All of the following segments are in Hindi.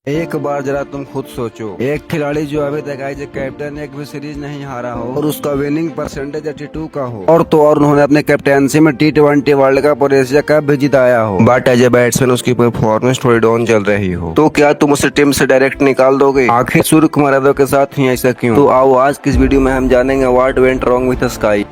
एक बार जरा तुम खुद सोचो, एक खिलाड़ी जो अभी तक एज ए कैप्टन एक भी सीरीज नहीं हारा हो और उसका विनिंग परसेंटेज 82 का हो, और तो और उन्होंने अपने कैप्टेंसी में T20 वर्ल्ड कप और एशिया कप भी जिताया हो, बट एज ए बैट्समैन उसकी परफॉर्मेंस थोड़ी डाउन चल रही हो, तो क्या तुम उसे टीम से डायरेक्ट निकाल दोगे? आखिर सूर्य कुमार यादव के साथ ही ऐसा क्यों? तो आओ आज की इस वीडियो में हम जानेंगे what went wrong with sky.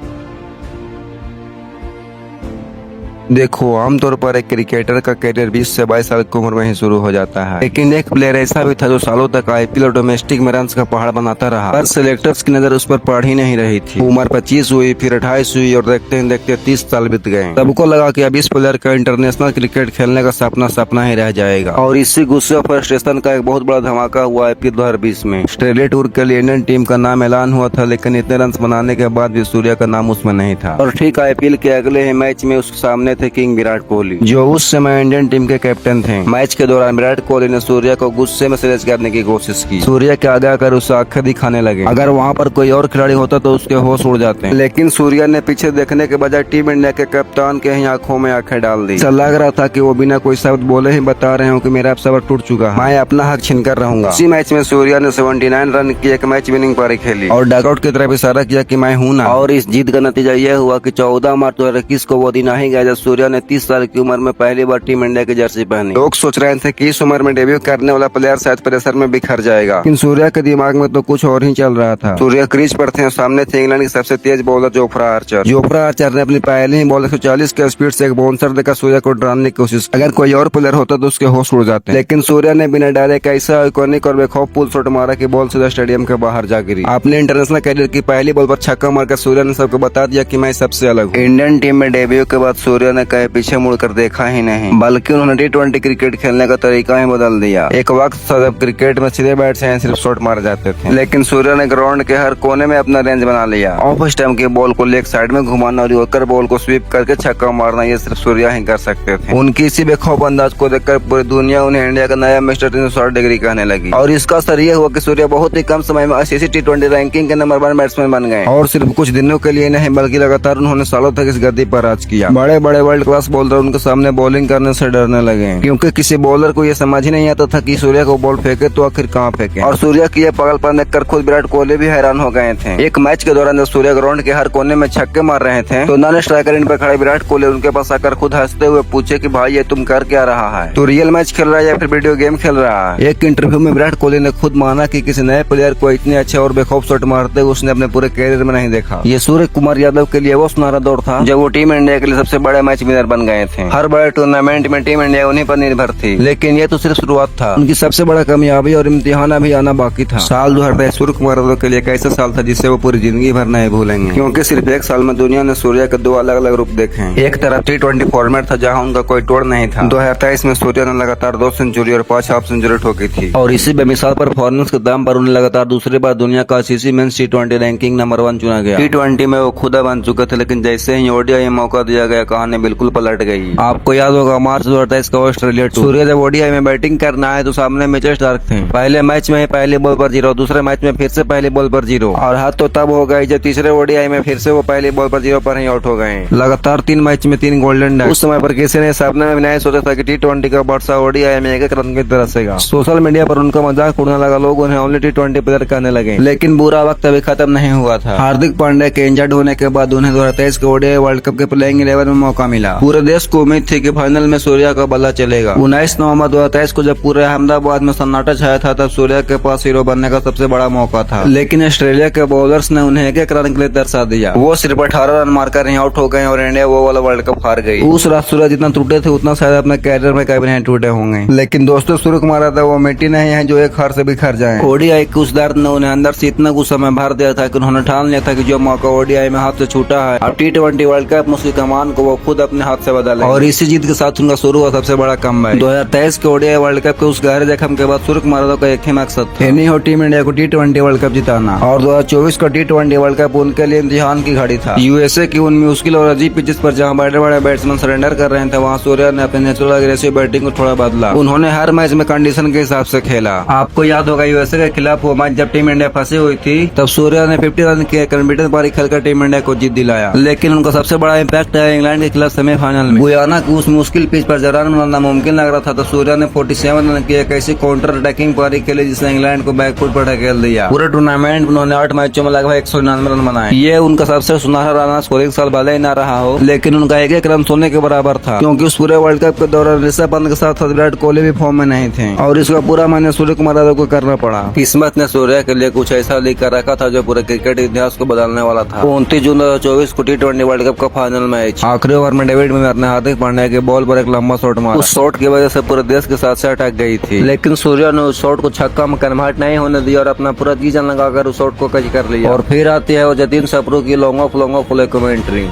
देखो, आमतौर पर एक क्रिकेटर का करियर 20 से 22 साल की उम्र में ही शुरू हो जाता है, लेकिन एक प्लेयर ऐसा भी था जो सालों तक आईपीएल और डोमेस्टिक में रन्स का पहाड़ बनाता रहा, पर सिलेक्टर्स की नजर उस पर पड़ ही नहीं रही थी। उम्र 25 हुई, फिर 28 हुई और देखते देखते 30 साल बीत गए। सबको लगा कि अब इस प्लेयर का इंटरनेशनल क्रिकेट खेलने का सपना ही रह जाएगा, और इसी गुस्से और फ्रस्ट्रेशन का एक बहुत बड़ा धमाका हुआ आईपीएल 2020 में। ऑस्ट्रेलिया टूर के लिए इंडियन टीम का नाम ऐलान हुआ था, लेकिन इतने रन बनाने के बाद भी सूर्या का नाम उसमें नहीं था। और ठीक आईपीएल के अगले ही मैच में उसके सामने थे किंग विराट कोहली, जो उस समय इंडियन टीम के कैप्टन थे। मैच के दौरान विराट कोहली ने सूर्या को गुस्से में सीरीज करने की कोशिश की। सूर्या के आगे आकर उसे आंखें दिखाने लगे। अगर वहां पर कोई और खिलाड़ी होता तो उसके होश उड़ जाते, लेकिन सूर्या ने पीछे देखने के बजाय टीम इंडिया के कप्तान के ही आंखों में आंखें डाल दी। ऐसा लग रहा था कि वो बिना कोई शब्द बोले ही बता रहे हो कि मेरा अब सबर टूट चुका है, मैं अपना हक छीन कर रहूंगा। इसी मैच में सूर्या ने 79 रन की एक मैच विनिंग पारी खेली और डगआउट की तरफ इशारा किया कि मैं हूं ना। और इस जीत का नतीजा यह हुआ कि 14 मार्च 2021 को वो दिन आ ही गया जब सूर्या ने 30 साल की उम्र में पहली बार टीम इंडिया की जर्सी पहनी। लोग सोच रहे थे कि इस उम्र में डेब्यू करने वाला प्लेयर शायद प्रेशर में बिखर जाएगा, लेकिन सूर्या के दिमाग में तो कुछ और ही चल रहा था। सूर्या क्रीज पर थे, सामने थे इंग्लैंड की सबसे तेज bowler Jofra Archer. Jofra Archer ने अपनी पहली ही बॉल 140 के स्पीड से एक बाउंसर देकर सूर्या को डराने की कोशिश। अगर कोई और प्लेयर होता तो उसके होश उड़ जाते, लेकिन सूर्या ने बिना डरे का ऐसा आइकॉनिक और बेखौफ पुल शॉट मारा कि बॉल सीधा स्टेडियम के बाहर जा गिरी। अपने इंटरनेशनल करियर की पहली बॉल पर छक्का मारकर सूर्या ने सबको बता दिया कि मैं सबसे अलग हूँ। इंडियन टीम में डेब्यू के बाद सूर्या ने कहीं पीछे मुड़कर देखा ही नहीं, बल्कि उन्होंने T20 क्रिकेट खेलने का तरीका ही बदल दिया। एक वक्त था जब क्रिकेट में सीधे बैट से सिर्फ शॉट मारे जाते थे, लेकिन सूर्या ने ग्राउंड के हर कोने में अपना रेंज बना लिया। ऑफ स्टंप की बॉल को लेग साइड में घुमाना और यॉर्कर बॉल को स्वीप करके छक्का मारना, ये सिर्फ सूर्या ही कर सकते थे। उनकी इसी बेखौफ अंदाज को देखकर पूरी दुनिया उन्हें इंडिया का नया मिस्टर 360 डिग्री कहने लगी, और इसका असर ये हुआ कि सूर्या बहुत ही कम समय में ICC T20 रैंकिंग के नंबर 1 बैट्समैन बन गए। और सिर्फ कुछ दिनों के लिए नहीं, बल्कि लगातार उन्होंने सालों तक इस गद्दी पर राज किया। बड़े बड़े वर्ल्ड क्लास बॉलर उनके सामने बॉलिंग करने से डरने लगे, क्योंकि किसी बॉलर को यह समझ ही नहीं आता था कि सूर्या को बॉल फेंके तो आखिर कहां फेंके। और सूर्या की यह पागलपन देखकर खुद विराट कोहली भी हैरान हो गए थे। एक मैच के दौरान जब सूर्या ग्राउंड के हर कोने में छक्के मार रहे थे, तो नॉन स्ट्राइकर इन पर खड़े विराट कोहली उनके पास आकर खुद हंसते हुए पूछे कि भाई ये तुम कर क्या रहा है, तो रियल मैच खेल रहा है या फिर वीडियो गेम खेल रहा है। एक इंटरव्यू में विराट कोहली ने खुद माना कि किसी नए प्लेयर को इतने अच्छे और बेखौफ शॉट मारते हुए उसने अपने पूरे करियर में नहीं देखा। ये सूर्य कुमार यादव के लिए वो सुनहरा दौर था जब वो टीम इंडिया के लिए सबसे बड़े मैच विनर बन गए थे। हर बड़े टूर्नामेंट में टीम इंडिया उन्हीं पर निर्भर थी, लेकिन ये तो सिर्फ शुरुआत था। उनकी सबसे बड़ा कामयाबी और इम्तिहान अभी आना बाकी था। साल 2023 सूर्य कुमार यादव के लिए एक ऐसा साल था जिसे वो पूरी जिंदगी भर नहीं भूलेंगे, क्योंकि सिर्फ एक साल में दुनिया ने सूर्या के दो अलग अलग रूप देखे। एक तरफ T20 फॉर्मेट था जहां उनका कोई तोड़ नहीं था। 2023 में सूर्या ने लगातार 2 सेंचुरी और 5 हाफ सेंचुरी ठोकी थी, और इसी बेमिसाल परफॉर्मेंस के दम पर उन्हें लगातार दूसरी बार दुनिया का ICC mains T20 ranking number 1 चुना गया। T20 में वो खुदा बन चुके थे, लेकिन जैसे ही ODI में मौका दिया गया, कहानी बिल्कुल पलट गई। आपको याद होगा मार्च 2023 का ऑस्ट्रेलिया टूर। सूर्या जब ODI में बैटिंग करना है तो सामने मैचेस डार्क थे। पहले मैच में पहली बॉल पर 0, दूसरे मैच में फिर से पहली बॉल पर 0, और हाथ तो तब हो गई जब तीसरे ODI में फिर से वो पहली बॉल पर 0 पर ही आउट हो गए। लगातार 3 मैच में 3 गोल्डन डक। उस समय पर किसी ने सपने में नहीं सोचा था कि T20 का वर्षा ODI में एक रन की तरह से। सोशल मीडिया पर उनका मजाक उड़ने लगा, लोग उन्हें ओनली T20 प्लेयर कहने लगे, लेकिन बुरा वक्त अभी खत्म नहीं हुआ था। हार्दिक पांड्या के इंजर्ड होने के बाद उन्हें 2023 के ODI वर्ल्ड कप के प्लेइंग 11 में मौका मिला। पूरे देश को उम्मीद थी कि फाइनल में सूर्या का बल्ला चलेगा। 19 नवंबर 2023 को जब पूरे अहमदाबाद में सन्नाटा छाया था, तब सूर्या के पास हीरो बनने का सबसे बड़ा मौका था, लेकिन ऑस्ट्रेलिया के बॉलर्स ने उन्हें एक रन के लिए दर्शा दिया। वो सिर्फ 18 रन मारकर ही आउट हो गए और इंडिया वो वाला वर्ल्ड कप हार गई। उस रात सूर्या जितना टूटे थे उतना शायद अपने कैरियर में कभी नहीं टूटे होंगे, लेकिन दोस्तों सूर्य कुमार यादव वो मिट्टी नहीं है जो एक हार से बिखर जाए। ODI के उस दर्द ने उन्हें अंदर से इतना गुस्सा में भर दिया था कि उन्होंने ठान लिया था कि जो मौका ODI में हाथ से छूटा है, अब T20 वर्ल्ड कप में उसकी कमान को वो खुद अपने हाथ से बदले। और इसी जीत के साथ उनका शुरू हुआ सबसे बड़ा कमबैक। 2023 के ODI वर्ल्ड कप के उस गहरे जख्म के बाद सूर्य कुमार यादव का एक ही मकसद था, नहीं हो टीम इंडिया को T20 वर्ल्ड कप जिताना। और 2024 का T20 वर्ल्ड कप उनके लिए इम्तिहान की घड़ी था। USA की उन मुश्किल और अजीब पिचेस पर जहां बड़े बड़े बैट्समैन सरेंडर कर रहे थे, वहां सूर्या ने अपने नेचुरल अग्रेसिव बैटिंग को थोड़ा बदला। उन्होंने हर मैच में कंडीशन के हिसाब से खेला। आपको याद होगा USA के खिलाफ वो मैच जब टीम इंडिया फंसी हुई थी, तब सूर्या ने 50 रन की अनबीटन पारी खेलकर टीम इंडिया को जीत दिलाया। लेकिन उनका सबसे बड़ा इम्पैक्ट है इंग्लैंड के खिलाफ खेला सेमीफाइनल में। गुयाना की उस मुश्किल पिच पर रन बनाना मुमकिन लग रहा था तो सूर्या ने 47 रन की एक ऐसी काउंटर अटैकिंग पारी खेली जिसने इंग्लैंड को बैकफुट पर ढकेल दिया। पूरे टूर्नामेंट में उन्होंने 8 मैचों में लगभग 199 रन बनाए। ये उनका सबसे सुनहरा रन स्कोरिंग साल भले ही न रहा हो, लेकिन उनका एक रन सोने के बराबर था, क्योंकि उस पूरे वर्ल्ड कप के दौरान ऋषभ पंत के साथ विराट कोहली भी फॉर्म में नहीं थे और इसका पूरा मान्य सूर्य कुमार यादव को करना पड़ा। किस्मत ने सूर्या के लिए कुछ ऐसा लिख कर रखा था जो पूरे क्रिकेट इतिहास को बदलने वाला था। 29 जून 2024 को T20 वर्ल्ड कप का फाइनल मैच, आखिरी ओवर में डेविड मिलर ने हार्दिक पांड्या के बॉल पर एक लंबा शॉट मारा। उस शॉट की वजह से पूरे देश के साथ से अटक गई थी, लेकिन सूर्या ने उस शॉट को छक्का में कन्वर्ट नहीं होने दिया और अपना पूरा जी जान लगाकर उस शॉट को कैच कर लिया। और फिर आती है वो जतीन सप्रू की लॉन्ग ऑफ कमेंट्री।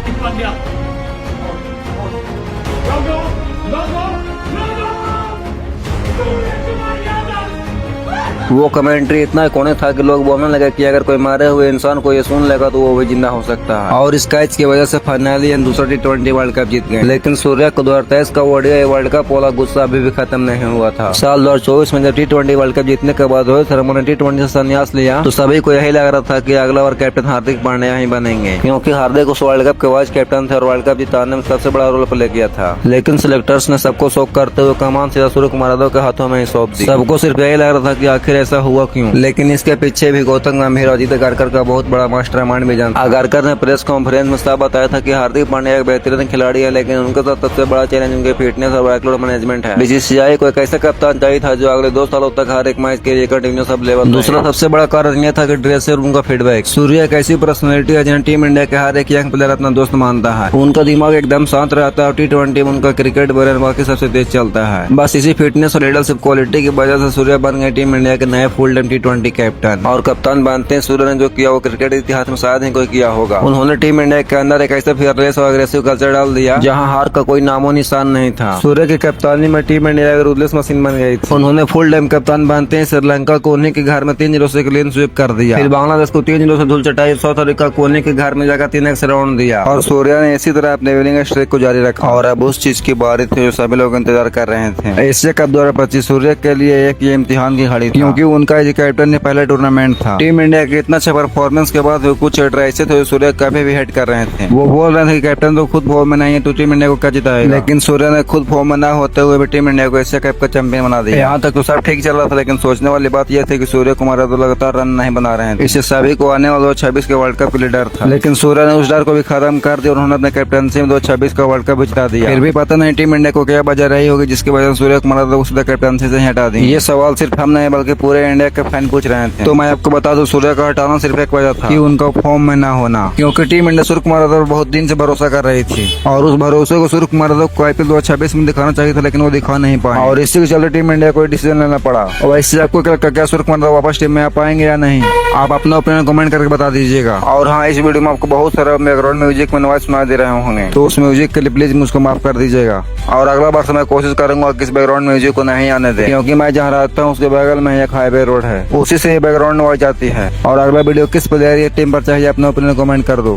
वो कमेंट्री इतना कोने था कि लोग बोलने लगे कि अगर कोई मारे हुए इंसान को ये सुन लेगा तो वो भी जिंदा हो सकता है। और इस कैच की वजह से फाइनली दूसरा T20 वर्ल्ड कप जीत गए। लेकिन सूर्या को 2023 का ओडीआई वर्ल्ड कप वाला गुस्सा अभी भी खत्म नहीं हुआ था। साल 2024 में जब T20 वर्ल्ड कप जीतने के बाद रोहित शर्मा ने T20 से संन्यास लिया तो सभी को यही लग रहा था कि अगला बार कैप्टन हार्दिक पांड्या ही बनेंगे, क्योंकि हार्दिक उस वर्ल्ड कप के वाइस कैप्टन थे और वर्ल्ड कप जिताने में सबसे बड़ा रोल प्ले किया था। लेकिन सिलेक्टर्स ने सबको शौक करते हुए कमान सीधा सूर्य कुमार यादव के हाथों में ही सौंप दी। सबको सिर्फ यही लग रहा था कि आखिर ऐसा हुआ क्यों, लेकिन इसके पीछे भी गौतम गंभीर और अजीत अगारकर का बहुत बड़ा मास्टरमाइंड भी जानता। अगारकर ने प्रेस कॉन्फ्रेंस में साफ बताया था कि हार्दिक पांड्या एक बेहतरीन खिलाड़ी है, लेकिन उनके साथ सबसे बड़ा चैलेंज उनके फिटनेस और वर्कलोड मैनेजमेंट है। बीसीसीआई को एक ऐसा कप्तान चाहिए था जो अगले 2 सालों तक हर एक मैच के लिए कंटिन्यूस सब लेवल। दूसरा सबसे बड़ा कारण यह था कि ड्रेसर उनका फीडबैक। सूर्य एक ऐसी पर्सनैलिटी है जिन्हें टीम इंडिया के हर एक यंग प्लेयर अपना दोस्त मानता है। उनका दिमाग एकदम शांत रहता है और T20 में उनका क्रिकेट ब्रेन बाकी सबसे तेज चलता है। बस इसी फिटनेस और लीडरशिप क्वालिटी की वजह से सूर्य बन गए टीम इंडिया के नए फुल टाइम T20 कैप्टन और कप्तान बनते हैं। सूर्य ने जो किया वो क्रिकेट इतिहास में शायद ही कोई किया होगा। उन्होंने टीम इंडिया के अंदर एक ऐसा फियरलेस और अग्रेसिव कल्चर डाल दिया जहां हार का कोई नामो निशान नहीं था। सूर्य की कप्तानी में टीम इंडिया एक रूथलेस मशीन बन गई थी। उन्होंने फुल टाइम कप्तान बनते ही श्रीलंका को उन्हीं के घर में 3-0 से क्लीन स्वीप कर दिया। फिर बांग्लादेश को 3-0 से धूल चटाई। साउथ अफ्रीका को उन्हीं के घर में जाकर 3-1 से राउंड दिया और सूर्य ने इसी तरह अपने विनिंग स्ट्रीक को जारी रखा। और अब उस चीज की बारी थी जो सभी लोग इंतजार कर रहे थे। एशिया कप 2025 सूर्य के लिए एक ये इम्तिहान की घड़ी, क्योंकि उनका कैप्टन ने पहला टूर्नामेंट था। टीम इंडिया के इतना अच्छा परफॉर्मेंस के बाद कुछ ऐसे थे सूर्य काफी भी हेट कर रहे थे। वो बोल रहे थे कि कैप्टन तो खुद फॉर्म में नहीं है तो टीम इंडिया को क्या जिताएगा। लेकिन सूर्य ने खुद फॉर्म में न होते हुए भी टीम इंडिया को एशिया कप का चैंपियन बना दिया। यहाँ तक तो सब ठीक चल रहा था, लेकिन सोचने वाली बात यह थी कि सूर्य कुमार यादव लगातार रन नहीं बना रहे हैं। इससे सभी को आने वाले 2026 के वर्ल्ड कप के लिए डर था, लेकिन सूर्य ने उस डर को भी खत्म कर दिया और उन्होंने अपने कैप्टनसी में 2026 का वर्ल्ड कप जिता दिया। फिर भी पता नहीं टीम इंडिया को क्या वजह रही होगी जिसकी वजह से सूर्य कुमार यादव को कैप्टनसी से हटा दी। ये सवाल सिर्फ हम नहीं बल्कि पूरे इंडिया के फैन पूछ रहे थे। तो मैं आपको बता दूं सूर्य का हटाना सिर्फ एक वजह था कि उनका फॉर्म में ना होना, क्योंकि टीम इंडिया सूर्य कुमार यादव बहुत दिन से भरोसा कर रही थी और उस भरोसे को सूर्य कुमार यादव को IPL 2026 में दिखाना चाहिए था, लेकिन वो दिखा नहीं पाए और इसी के चलते टीम इंडिया को डिसीजन लेना पड़ा। और वैसे आपको क्या लगता है, क्या सूर्य कुमार यादव वापस टीम में आ पाएंगे या नहीं? आप अपना ओपिनियन कमेंट करके बता दीजिएगा। और हाँ, इस वीडियो में आपको बहुत सारा बैकग्राउंड म्यूजिक में नॉइस सुना दे रहे होंगे, तो उस म्यूजिक के लिए प्लीज मुझको माफ कर दीजिएगा। और अगला बार से मैं कोशिश करूंगा कि इस बैकग्राउंड म्यूजिक को नहीं आने दे, क्योंकि मैं जहाँ रहता हूँ उसके बगल में एक हाईवे रोड है, उसी से बैकग्राउंड नॉइस जाती है। और अगला वीडियो किस प्लेयर या टीम पर चाहिए अपना ओपिनियन कमेंट कर दो।